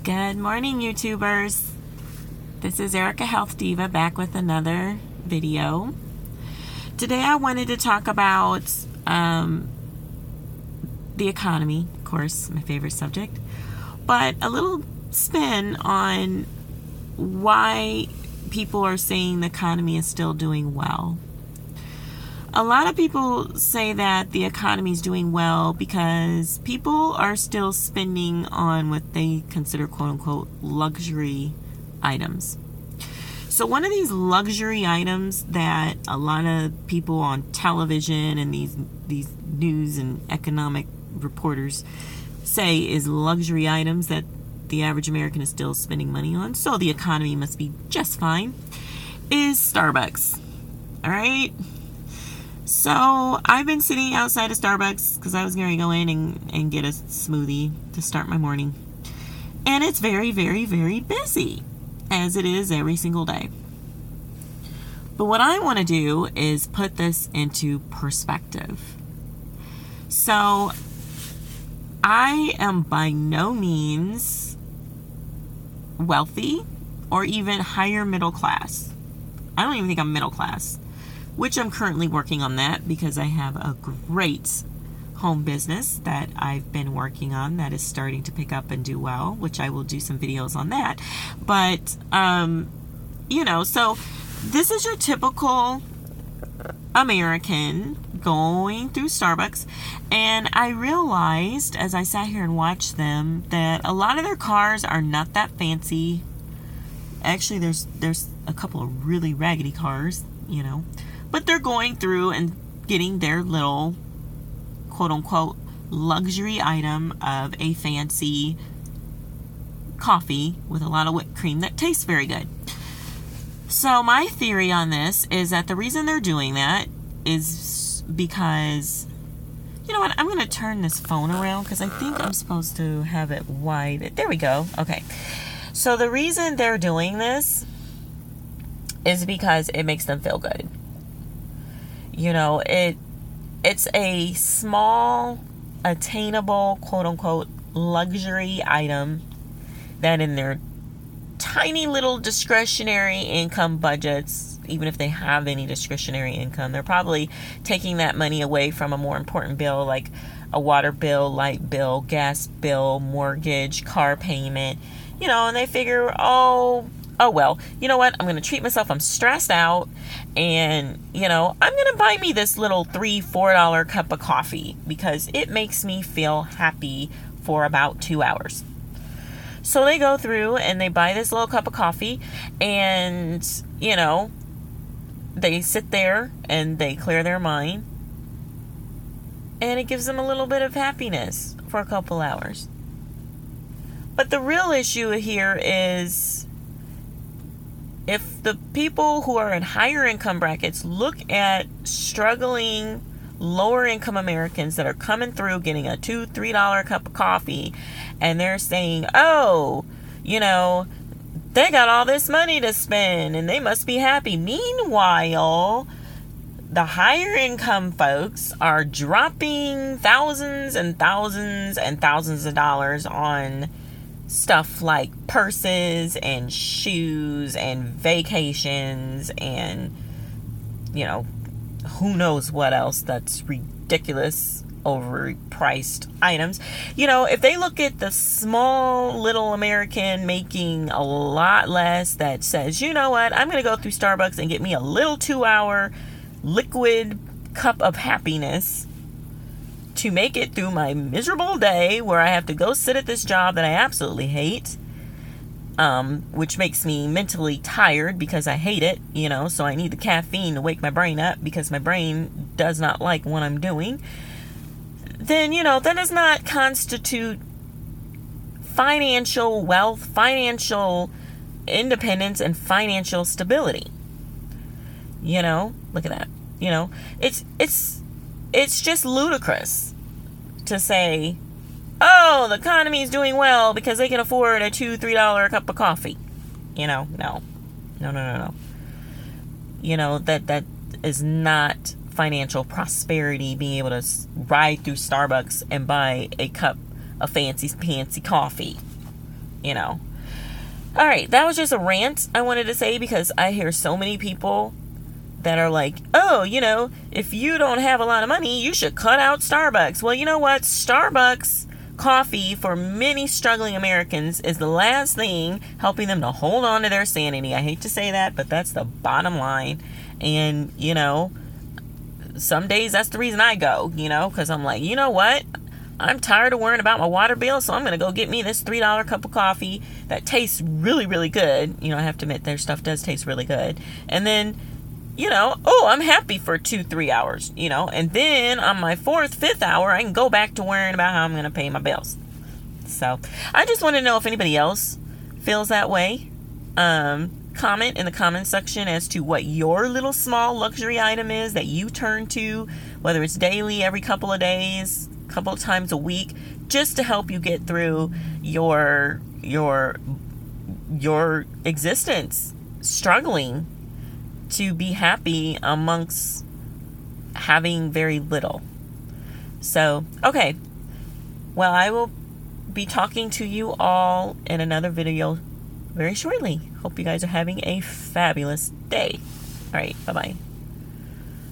Good morning, YouTubers. This is Erica Health Diva back with another video. Today I wanted to talk about the economy, of course, my favorite subject, but a little spin on why people are saying the economy is still doing well. A lot of people say that the economy is doing well because people are still spending on what they consider quote-unquote luxury items. So one of these luxury items that a lot of people on television and these news and economic reporters say is luxury items that the average American is still spending money on, so the economy must be just fine, is Starbucks. All right? So I've been sitting outside of Starbucks because I was going to go in and get a smoothie to start my morning. And it's very, very, very busy, as it is every single day. But what I want to do is put this into perspective. So I am by no means wealthy or even higher middle class. I don't even think I'm middle class, which I'm currently working on that because I have a great home business that I've been working on that is starting to pick up and do well, which I will do some videos on that. But, so this is your typical American going through Starbucks, and I realized as I sat here and watched them that a lot of their cars are not that fancy. Actually, there's a couple of really raggedy cars, but they're going through and getting their little quote-unquote luxury item of a fancy coffee with a lot of whipped cream that tastes very good. So my theory on this is that the reason they're doing that is because, you know what, I'm going to turn this phone around because I think I'm supposed to have it wide. There we go. Okay. So the reason they're doing this is because it makes them feel good. It's a small, attainable, quote-unquote, luxury item that in their tiny little discretionary income budgets, even if they have any discretionary income, they're probably taking that money away from a more important bill like a water bill, light bill, gas bill, mortgage, car payment, and they figure, oh well, you know what? I'm going to treat myself. I'm stressed out. And, I'm going to buy me this little $3-4 cup of coffee because it makes me feel happy for about 2 hours. So they go through and they buy this little cup of coffee and, they sit there and they clear their mind. And it gives them a little bit of happiness for a couple hours. But the real issue here is, if the people who are in higher income brackets look at struggling lower income Americans that are coming through getting a $2-3 cup of coffee, and they're saying, oh, they got all this money to spend and they must be happy. Meanwhile, the higher income folks are dropping thousands and thousands and thousands of dollars on stuff like purses and shoes and vacations and, who knows what else that's ridiculous, overpriced items. If they look at the small little American making a lot less that says, you know what, I'm going to go through Starbucks and get me a little 2-hour liquid cup of happiness to make it through my miserable day where I have to go sit at this job that I absolutely hate, which makes me mentally tired because I hate it, so I need the caffeine to wake my brain up because my brain does not like what I'm doing, then, that does not constitute financial wealth, financial independence, and financial stability. Look at that. It's just ludicrous to say, oh, the economy is doing well because they can afford a $2-3 cup of coffee. No. That is not financial prosperity, being able to ride through Starbucks and buy a cup of fancy coffee. you know. All right, that was just a rant I wanted to say, because I hear so many people that are like, oh, if you don't have a lot of money, you should cut out Starbucks. Well, you know what? Starbucks coffee for many struggling Americans is the last thing helping them to hold on to their sanity. I hate to say that, but that's the bottom line. And, some days that's the reason I go, because I'm like, you know what? I'm tired of worrying about my water bill, so I'm going to go get me this $3 cup of coffee that tastes really, really good. I have to admit, their stuff does taste really good. And then, I'm happy for 2-3 hours, and then on my 4th, 5th hour, I can go back to worrying about how I'm going to pay my bills. So I just want to know if anybody else feels that way. Comment in the comment section as to what your little small luxury item is that you turn to, whether it's daily, every couple of days, couple of times a week, just to help you get through your existence, struggling to be happy amongst having very little. So, okay. Well, I will be talking to you all in another video very shortly. Hope you guys are having a fabulous day. All right, bye-bye.